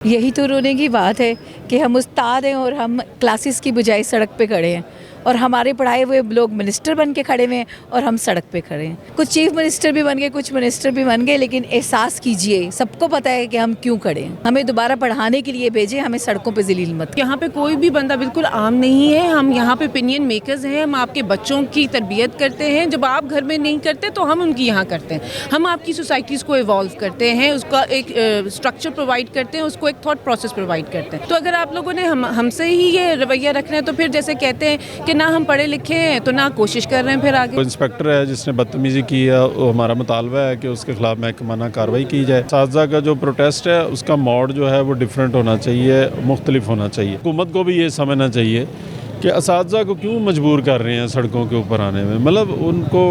यही तो रोने की बात है कि हम उस्ताद हैं और हम क्लासेस की बजाय सड़क पे खड़े हैं और हमारे पढ़ाए हुए लोग मिनिस्टर बन के खड़े हुए हैं और हम सड़क पे खड़े हैं। कुछ चीफ मिनिस्टर भी बन गए, कुछ मिनिस्टर भी बन गए, लेकिन एहसास कीजिए, सबको पता है कि हम क्यों खड़े हैं। हमें दोबारा पढ़ाने के लिए भेजें, हमें सड़कों पे जलील मत। यहाँ पे कोई भी बंदा बिल्कुल आम नहीं है। हम यहाँ पे ओपिनियन मेकर्स हैं। हम आपके बच्चों की तरबियत करते हैं। जब आप घर में नहीं करते तो हम उनकी यहाँ करते हैं। हम आपकी सोसाइटीज़ को इवॉल्व करते हैं, उसका एक स्ट्रक्चर प्रोवाइड करते हैं, उसको एक थॉट प्रोसेस प्रोवाइड करते हैं। तो अगर आप लोगों ने हमसे ही ये रवैया रखना है तो फिर जैसे कहते हैं कि ना हम पढ़े लिखे हैं तो ना कोशिश कर रहे हैं फिर आगे। इंस्पेक्टर है जिसने बदतमीजी की है, वो हमारा मुतालबा है कि उसके खिलाफ महकमाना कार्रवाई की जाए। असातिज़ा का जो प्रोटेस्ट है उसका मोड जो है वो डिफरेंट होना चाहिए, मुख्तलिफ होना चाहिए। हुकूमत को भी ये समझना चाहिए कि असातिज़ा को क्यों मजबूर कर रहे हैं सड़कों के ऊपर आने में। मतलब उनको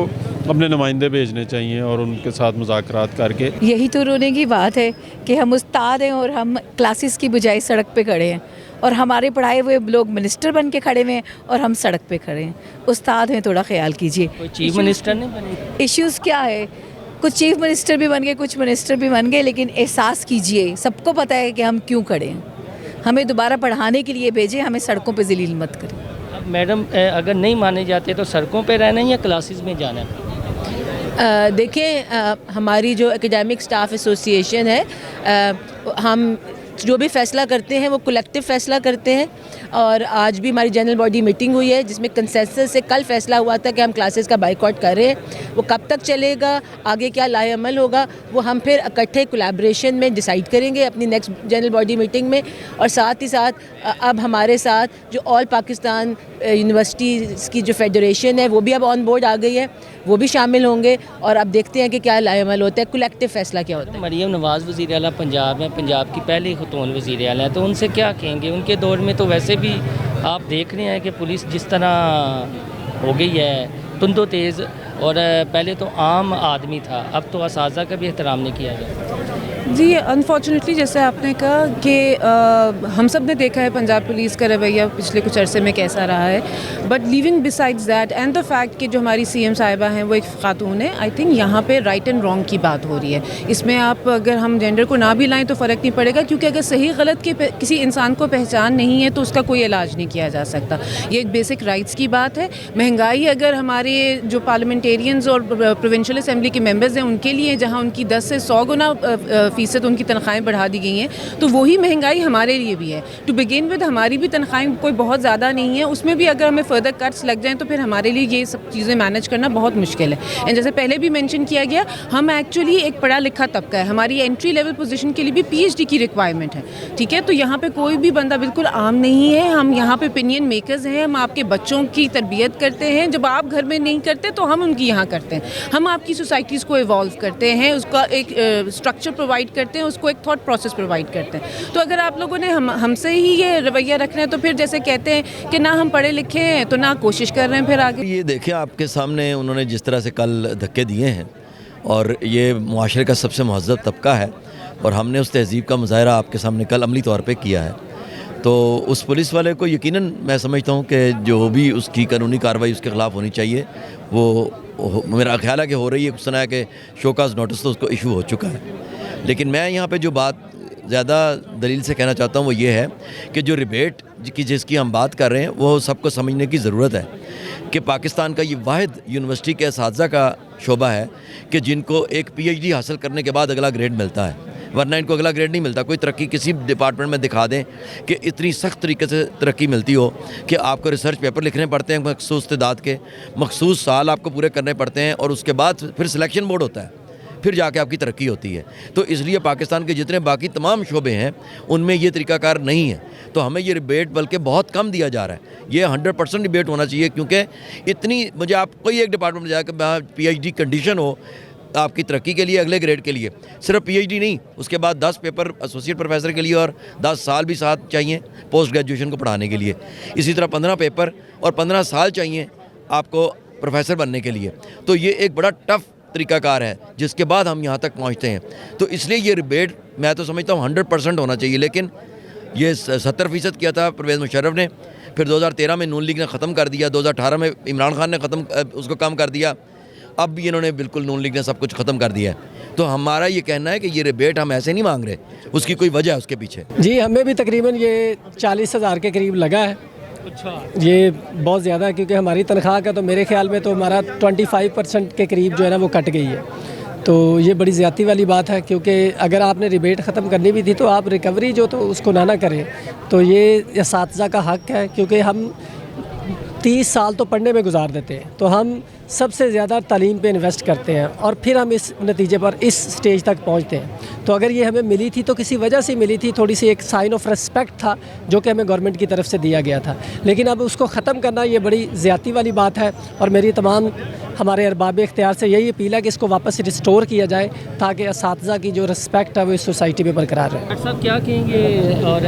अपने नुमाइंदे भेजने चाहिए और उनके साथ मुज़ाकरात करके। यही तो रोने की बात है कि हम उस्ताद हैं और हम क्लासेस की बजाय सड़क पे खड़े हैं और हमारे पढ़ाए हुए लोग मिनिस्टर बन के खड़े हुए हैं और हम सड़क पे खड़े हैं। उस्ताद हैं, थोड़ा ख्याल कीजिए। कोई चीफ मिनिस्टर नहीं बने। इश्यूज़ क्या है? कुछ चीफ मिनिस्टर भी बन गए, कुछ मिनिस्टर भी बन गए, लेकिन एहसास कीजिए, सबको पता है कि हम क्यों खड़े हैं। हमें दोबारा पढ़ाने के लिए भेजें, हमें सड़कों पे जलील मत करें। अब मैडम अगर नहीं माने जाते तो सड़कों पे रहना है या क्लासेस में जाना है? देखें, हमारी जो एकेडमिक स्टाफ एसोसिएशन है, हम जो भी फ़ैसला करते हैं वो कलेक्टिव फ़ैसला करते हैं। और आज भी हमारी जनरल बॉडी मीटिंग हुई है जिसमें कंसेंसस से कल फ़ैसला हुआ था कि हम क्लासेस का बाइकआउट कर रहे हैं। वो कब तक चलेगा, आगे क्या लाएअमल होगा, वो हम फिर इकट्ठे कोलैबोरेशन में डिसाइड करेंगे अपनी नेक्स्ट जनरल बॉडी मीटिंग में। और साथ ही साथ अब हमारे साथ जो ऑल पाकिस्तान यूनिवर्सिटीज़ की जो फेडरेशन है वो भी अब ऑन बोर्ड आ गई है, वो भी शामिल होंगे और अब देखते हैं कि क्या लाएअमल होता है, कलेक्टिव फ़ैसला क्या होता है। मरियम नवाज़ वज़ीर आला पंजाब में, पंजाब की पहली खतून वज़ीर आला है, तो उनसे क्या कहेंगे? उनके दौर में तो वैसे भी आप देख रहे हैं कि पुलिस जिस तरह हो गई है तुंदो तेज़, और पहले तो आम आदमी था, अब तो असातिज़ा का भी एहतराम नहीं किया जाता। जी, अनफॉर्चुनेटली जैसे आपने कहा कि हम सब ने देखा है पंजाब पुलिस का रवैया पिछले कुछ अरसे में कैसा रहा है। But living besides that and the fact कि जो हमारी सीएम साहिबा हैं वो एक खातून है, आई थिंक यहाँ पे राइट एंड रॉन्ग की बात हो रही है। इसमें आप अगर हम जेंडर को ना भी लाएं तो फ़र्क नहीं पड़ेगा, क्योंकि अगर सही गलत की किसी इंसान को पहचान नहीं है तो उसका कोई इलाज नहीं किया जा सकता। ये एक बेसिक राइट्स की बात है। महंगाई अगर हमारे जो पार्लियामेंटेरियंस और प्रोविंशियल असम्बली के मेंबर्स हैं उनके लिए, जहाँ उनकी 10 से 100 गुना फ़ीसद उनकी तनख्वाहें बढ़ा दी गई हैं, तो वही महंगाई हमारे लिए भी है। टू बिगिन विद हमारी भी तनख्वाहें कोई बहुत ज़्यादा नहीं है, उसमें भी अगर हमें फर्दर कट्स लग जाएं तो फिर हमारे लिए ये सब चीज़ें मैनेज करना बहुत मुश्किल है। एंड जैसे पहले भी मेंशन किया गया, हम एक्चुअली एक पढ़ा लिखा तबका है, हमारी एंट्री लेवल पोजीशन के लिए भी पीएचडी की रिक्वायरमेंट है। ठीक है, तो यहाँ पे कोई भी बंदा बिल्कुल आम नहीं है। हम यहाँ पे ओपिनियन मेकर्स हैं। हम आपके बच्चों की तरबियत करते हैं। जब आप घर में नहीं करते तो हम उनकी यहाँ करते हैं। हम आपकी सोसाइटीज़ को इवॉल्व करते हैं, उसका एक स्ट्रक्चर प्रोवाइड करते हैं, उसको एक थॉट प्रोसेस प्रोवाइड करते हैं। तो अगर आप लोगों ने हमसे ही ये रवैया रखना है तो फिर जैसे कहते हैं कि ना हम पढ़े लिखे हैं तो ना कोशिश कर रहे हैं फिर आगे। ये देखिए, आपके सामने उन्होंने जिस तरह से कल धक्के दिए हैं, और ये मुआशरे का सबसे महज़्ज़ब तबका है और हमने उस तहज़ीब का मुज़ाहरा आपके सामने कल अमली तौर पे किया है। तो उस पुलिस वाले को यकीनन मैं समझता हूँ कि जो भी उसकी कानूनी कार्रवाई उसके ख़िलाफ़ होनी चाहिए वो मेरा ख्याल है कि हो रही है। सुना है कि शोकाज़ नोटिस तो उसको इशू हो चुका है। लेकिन मैं यहाँ पे जो बात ज़्यादा दलील से कहना चाहता हूँ वो ये है कि जो रिबेट की जिसकी हम बात कर रहे हैं वो सबको समझने की ज़रूरत है कि पाकिस्तान का ये वाहिद यूनिवर्सिटी के असातिज़ा का शोबा है कि जिनको एक पीएचडी हासिल करने के बाद अगला ग्रेड मिलता है, वरना इनको अगला ग्रेड नहीं मिलता। कोई तरक्की किसी डिपार्टमेंट में दिखा दें कि इतनी सख्त तरीके से तरक्की मिलती हो कि आपको रिसर्च पेपर लिखने पड़ते हैं मखसूस तादाद के, मखसूस साल आपको पूरे करने पड़ते हैं, और उसके बाद फिर सिलेक्शन बोर्ड होता है, फिर जाके आपकी तरक्की होती है। तो इसलिए पाकिस्तान के जितने बाकी तमाम शोबे हैं उनमें ये तरीक़ाकार नहीं है। तो हमें ये रिबेट बल्कि बहुत कम दिया जा रहा है। ये 100% डिबेट होना चाहिए, क्योंकि इतनी मुझे आप कोई एक डिपार्टमेंट में जाकर पीएचडी कंडीशन हो आपकी तरक्की के लिए, अगले ग्रेड के लिए, सिर्फ पीएचडी नहीं, उसके बाद 10 पेपर एसोसिएट प्रोफेसर के लिए और 10 साल भी साथ चाहिए पोस्ट ग्रेजुएशन को पढ़ाने के लिए। इसी तरह 15 पेपर और 15 साल चाहिए आपको प्रोफेसर बनने के लिए। तो ये एक बड़ा टफ़ तरीक़ाकार है जिसके बाद हम यहाँ तक पहुँचते हैं। तो इसलिए ये डिबेट मैं तो समझता हूँ 100% होना चाहिए। लेकिन ये 70% किया था परवेज़ मुशर्रफ ने, फिर 2013 में नून लीग ने ख़त्म कर दिया, 2018 में इमरान खान ने उसको कम कर दिया, اب بھی انہوں نے بالکل نون لیگ نے سب کچھ ختم کر دیا ہے. تو ہمارا یہ کہنا ہے کہ یہ ریبیٹ ہم ایسے نہیں مانگ رہے, اس کی کوئی وجہ ہے اس کے پیچھے. جی ہمیں بھی تقریباً یہ 40,000 کے قریب لگا ہے. یہ بہت زیادہ ہے کیونکہ ہماری تنخواہ کا تو میرے خیال میں تو ہمارا 25% کے قریب جو ہے نا وہ کٹ گئی ہے. تو یہ بڑی زیادتی والی بات ہے, کیونکہ اگر آپ نے ریبیٹ ختم کرنی بھی تھی تو آپ ریکوری جو تو اس کو نہ کریں. تو یہ اساتذہ کا حق ہے, کیونکہ ہم 30 سال تو پڑھنے میں گزار دیتے ہیں, تو ہم سب سے زیادہ تعلیم پہ انویسٹ کرتے ہیں اور پھر ہم اس نتیجے پر اس سٹیج تک پہنچتے ہیں. تو اگر یہ ہمیں ملی تھی تو کسی وجہ سے ملی تھی, تھوڑی سی ایک سائن آف ریسپیکٹ تھا جو کہ ہمیں گورنمنٹ کی طرف سے دیا گیا تھا. لیکن اب اس کو ختم کرنا یہ بڑی زیادتی والی بات ہے, اور میری تمام ہمارے ارباب اختیار سے یہی اپیل ہے کہ اس کو واپس ریسٹور کیا جائے تاکہ اساتذہ کی جو رسپیکٹ ہے وہ اس سوسائٹی میں برقرار رہے. ڈاکٹر صاحب کیا کہیں گے اور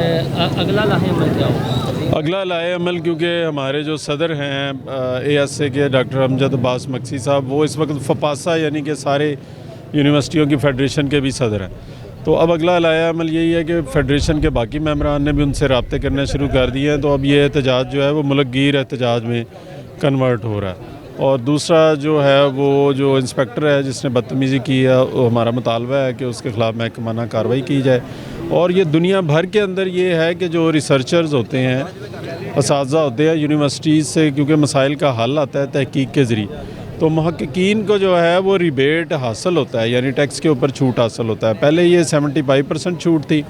اگلا لاہے عمل کیا ہوگا؟ اگلا لائے عمل, کیونکہ ہمارے جو صدر ہیں اے ایس اے کے ڈاکٹر امجد عباس مکسی صاحب, وہ اس وقت فپاسا یعنی کہ سارے یونیورسٹیوں کی فیڈریشن کے بھی صدر ہیں. تو اب اگلا لائے عمل یہی ہے کہ فیڈریشن کے باقی ممبران نے بھی ان سے رابطے کرنے شروع کر دیے ہیں. تو اب یہ احتجاج جو ہے وہ ملک گیر احتجاج میں کنورٹ ہو رہا ہے. اور دوسرا جو ہے وہ جو انسپیکٹر ہے جس نے بدتمیزی کی ہے, وہ ہمارا مطالبہ ہے کہ اس کے خلاف محکمانہ کارروائی کی جائے. اور یہ دنیا بھر کے اندر یہ ہے کہ جو ریسرچرز ہوتے ہیں, اساتذہ ہوتے ہیں یونیورسٹیز سے, کیونکہ مسائل کا حل آتا ہے تحقیق کے ذریعے, تو محققین کو جو ہے وہ ریبیٹ حاصل ہوتا ہے, یعنی ٹیکس کے اوپر چھوٹ حاصل ہوتا ہے. پہلے یہ 75% چھوٹ تھی,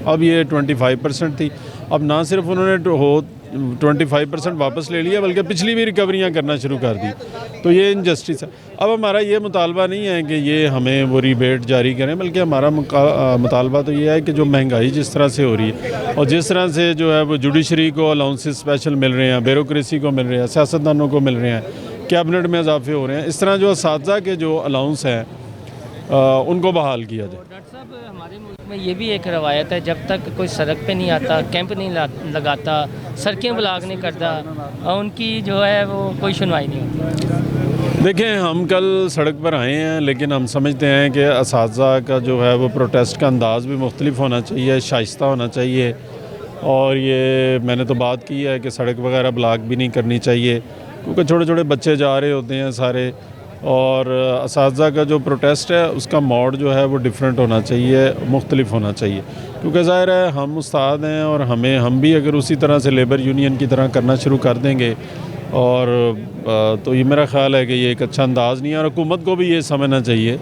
اب یہ 25% تھی. اب نہ صرف انہوں نے 25% واپس لے لیا بلکہ پچھلی بھی ریکوریاں کرنا شروع کر دی. تو یہ انجسٹس ہے. اب ہمارا یہ مطالبہ نہیں ہے کہ یہ ہمیں وہ ریبیٹ جاری کریں, بلکہ ہمارا مطالبہ تو یہ ہے کہ جو مہنگائی جس طرح سے ہو رہی ہے اور جس طرح سے جو ہے وہ جوڈیشری کو الاؤنسز اسپیشل مل رہے ہیں, بیوروکریسی کو مل رہے ہیں, سیاستدانوں کو مل رہے ہیں, کیبنٹ میں اضافے ہو رہے ہیں, اس طرح جو اساتذہ کے جو الاؤنس ہیں ان کو بحال کیا جائے. ڈاکٹر صاحب ہمارے ملک میں یہ بھی ایک روایت ہے, جب تک کوئی سڑک پہ نہیں آتا, کیمپ نہیں لگاتا, سڑکیں بلاک نہیں کرتا, ان کی جو ہے وہ کوئی سنوائی نہیں ہوتی. دیکھیں ہم کل سڑک پر آئے ہیں, لیکن ہم سمجھتے ہیں کہ اساتذہ کا جو ہے وہ پروٹیسٹ کا انداز بھی مختلف ہونا چاہیے, شائستہ ہونا چاہیے. اور یہ میں نے تو بات کی ہے کہ سڑک وغیرہ بلاک بھی نہیں کرنی چاہیے, کیونکہ چھوٹے چھوٹے بچے جا رہے ہوتے ہیں سارے. اور اساتذہ کا جو پروٹیسٹ ہے اس کا موڈ جو ہے وہ ڈیفرنٹ ہونا چاہیے, مختلف ہونا چاہیے, کیونکہ ظاہر ہے ہم استاد ہیں اور ہم بھی اگر اسی طرح سے لیبر یونین کی طرح کرنا شروع کر دیں گے, اور تو یہ میرا خیال ہے کہ یہ ایک اچھا انداز نہیں ہے. اور حکومت کو بھی یہ سمجھنا چاہیے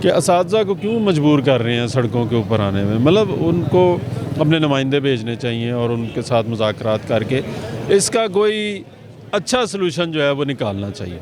کہ اساتذہ کو کیوں مجبور کر رہے ہیں سڑکوں کے اوپر آنے میں. مطلب ان کو اپنے نمائندے بھیجنے چاہیے اور ان کے ساتھ مذاکرات کر کے اس کا کوئی اچھا سلوشن جو ہے وہ نکالنا چاہیے.